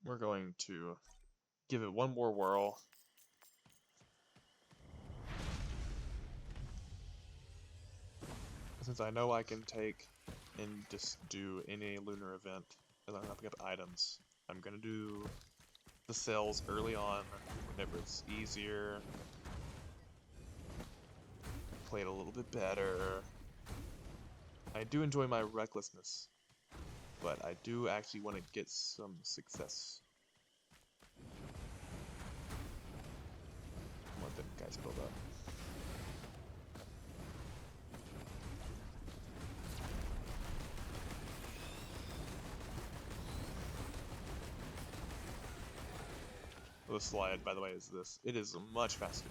We're going to give it one more whirl. Since I know I can take and just do any lunar event as long as I pick up items, I'm gonna do the sales early on whenever it's easier. Play it a little bit better. I do enjoy my recklessness, but I do actually want to get some success. Let them guys build up. The slide, by the way, is this. It is much faster.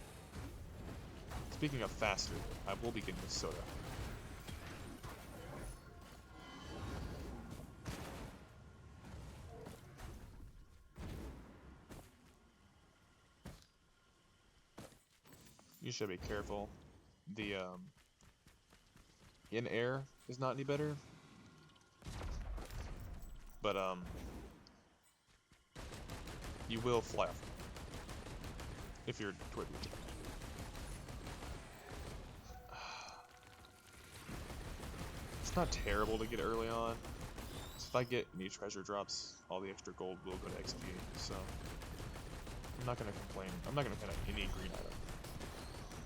Speaking of faster, I will be getting the soda. You should be careful. The in air is not any better, but you will fly off if you're toward me. It's not terrible to get early on. So if I get any treasure drops, all the extra gold will go to XP. So I'm not gonna complain. I'm not gonna complain about any green item.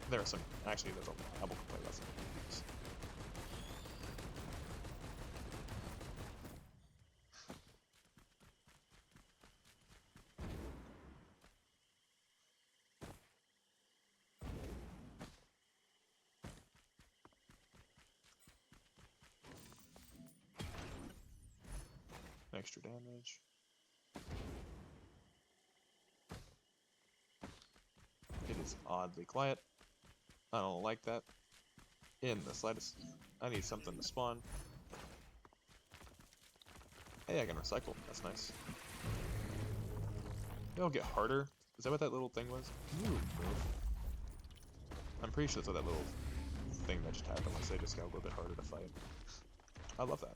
There are some. Actually, there's a lot. I will complain about some things. Extra damage. It is oddly quiet. I don't like that in the slightest. I need something to spawn. Hey, I can recycle. That's nice. It'll get harder. Is that what that little thing was? Ooh, I'm pretty sure that's what that little thing that just happened was. They just got a little bit harder to fight. I love that.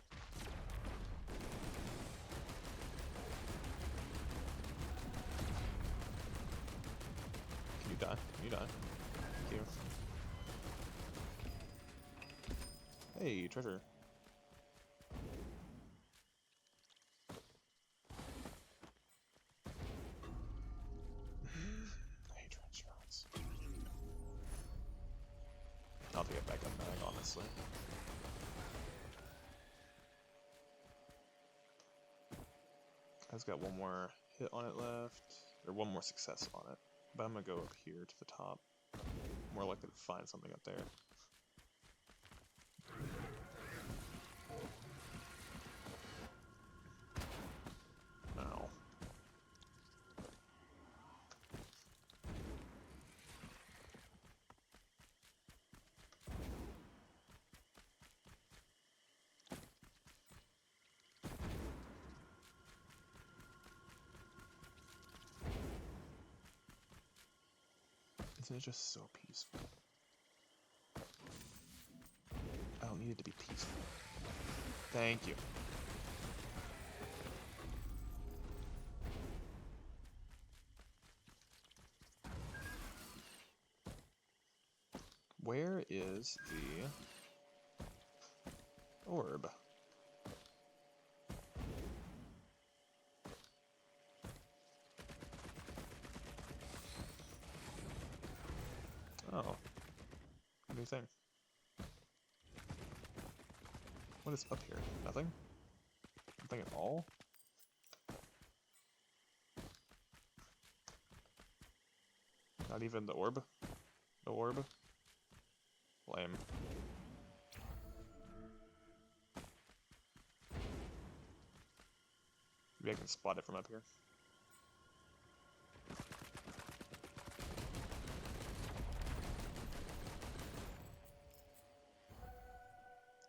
Can you die? Can you die? Thank you. Hey, treasure. I hate transference. I'll take it back up mag, honestly. I've got one more hit on it left, or one more success on it. But I'm gonna go up here to the top. More likely to find something up there. No. Isn't it just so peaceful? I don't need it to be peaceful. Thank you. Where is the orb? Oh. New thing. What is up here? Nothing? Nothing at all? Not even the orb? No orb? Lame. Maybe I can spot it from up here.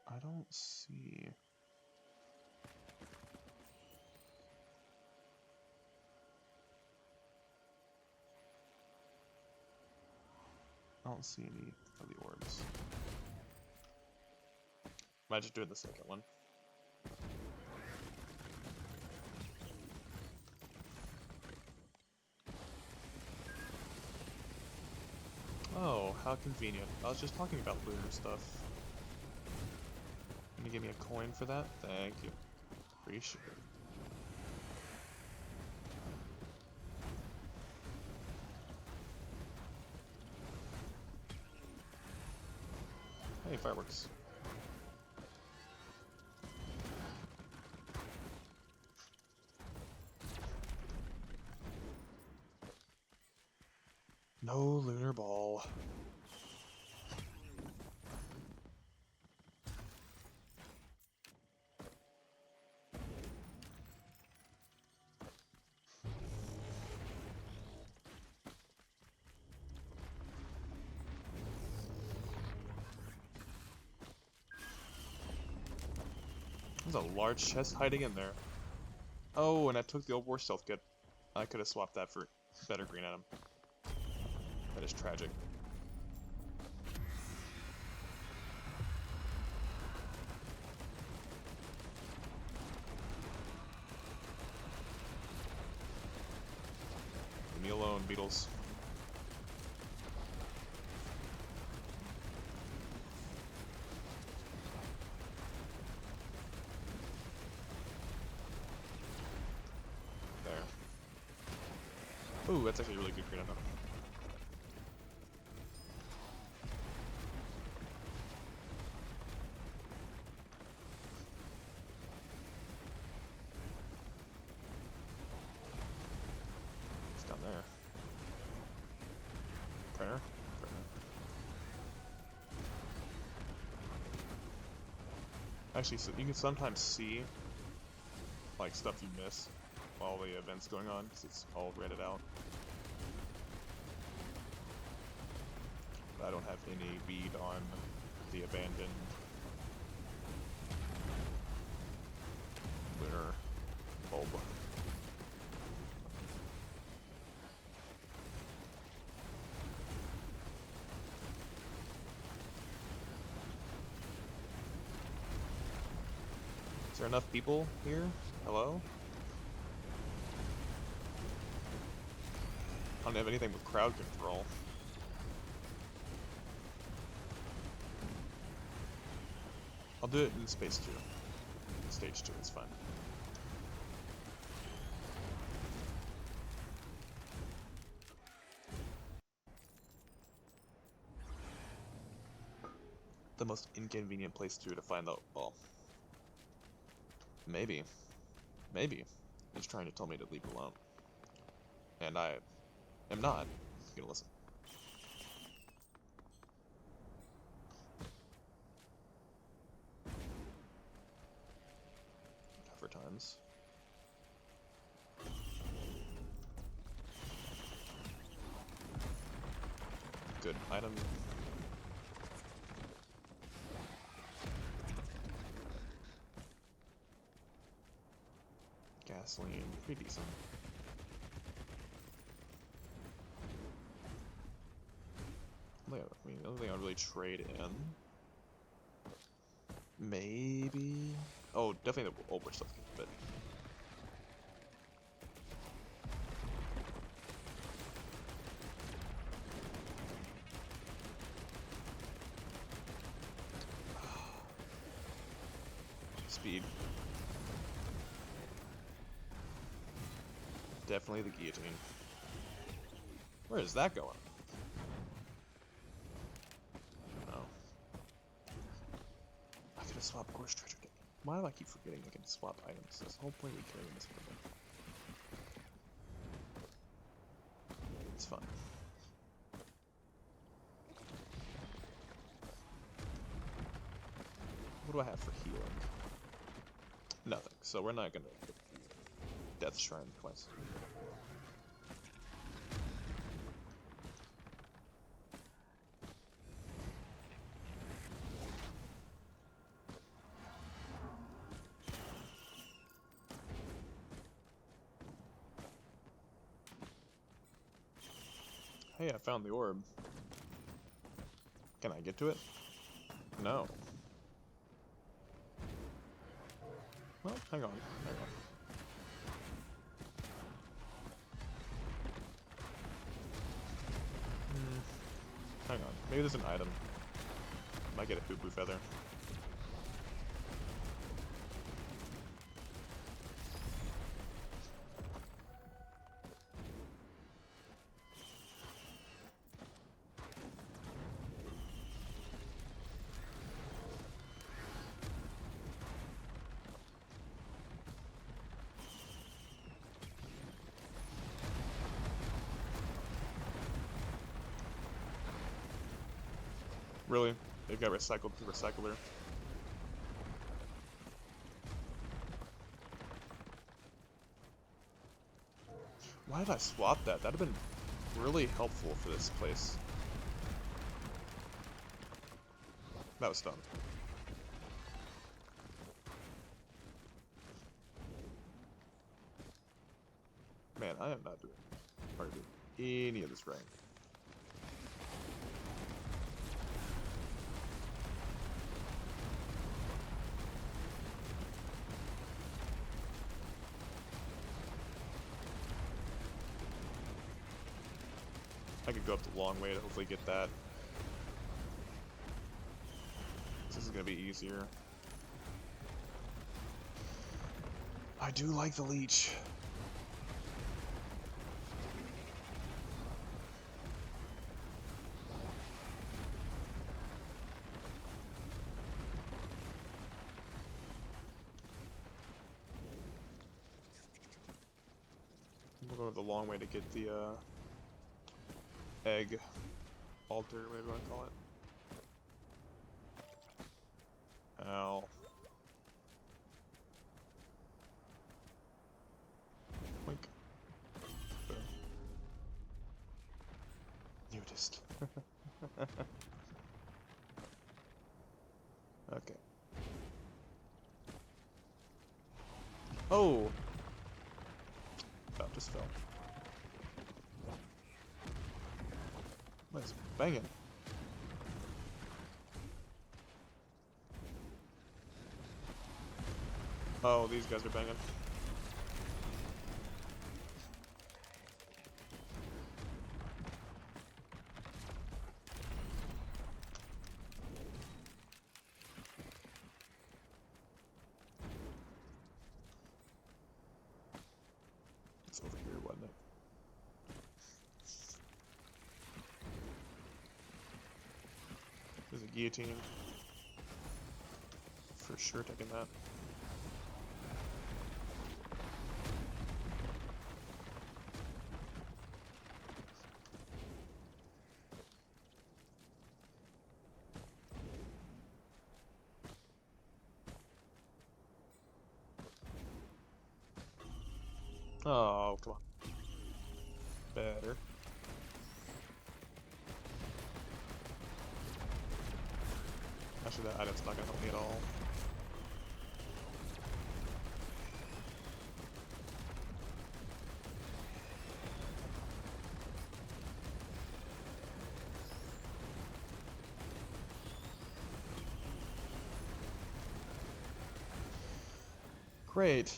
I don't see... I don't see any of the orbs. Might just do the second one. How convenient. I was just talking about lunar stuff. Can you give me a coin for that? Thank you. Appreciate it. Hey, fireworks. No lunar ball. There's a large chest hiding in there. Oh, and I took the old war stealth kit. I could have swapped that for better green item. That is tragic. Leave me alone, beetles. There. Ooh, that's actually a really good green item. It's down there. Printer? Printer. Actually, so you can sometimes see like stuff you miss while the event's going on, because it's all redded out. But I don't have any bead on the abandoned lunar bulb. Is there enough people here? Hello? I don't have anything with crowd control. I'll do it in space 2. Stage 2, it's fine. The most inconvenient place to find the ball. Maybe. Maybe. He's trying to tell me to leave alone. And I am not gonna listen. Tougher times. Good item. Gasoline, pretty decent. I mean, the only thing I'd really trade in. Maybe. Oh, definitely the older stuff, but. Speed. Definitely the guillotine. Where is that going? Oh. I could have swapped Gorse Treasure Kit. Why do I keep forgetting I can swap items? That's the whole point of carrying this weapon. It's fun. What do I have for healing? Nothing. So we're not gonna get the Death Shrine quest. Hey, I found the orb. Can I get to it? No. Well, hang on. Hang on. Hang on. Maybe there's an item. Might get a Hoopu Feather. Really? They've got recycled to recycler. Why did I swap that? That'd have been really helpful for this place. That was dumb. Man, I am not doing hardly any of this right. I could go up the long way to hopefully get that. This is gonna be easier. I do like the leech. We'll go the long way to get the egg altar, whatever you want to call it. Ow. Wink. Boom. Nudist. Okay. Oh! That just fell. Nice banging. Oh, these guys are banging. It's over here, wasn't it? There's a guillotine. For sure taking that. Oh, come on. Better. Actually, that item's not gonna help me at all. Great.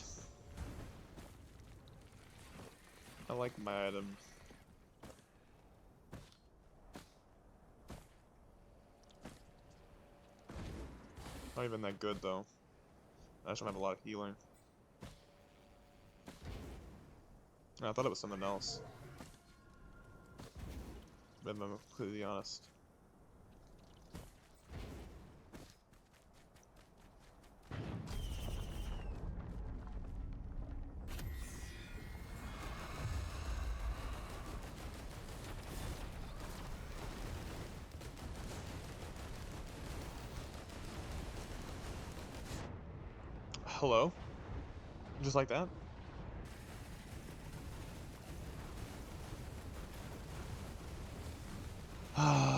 I like my item. Not even that good though. I just don't have a lot of healing. I thought it was something else. If I'm completely honest. Hello? Just like that? Ah.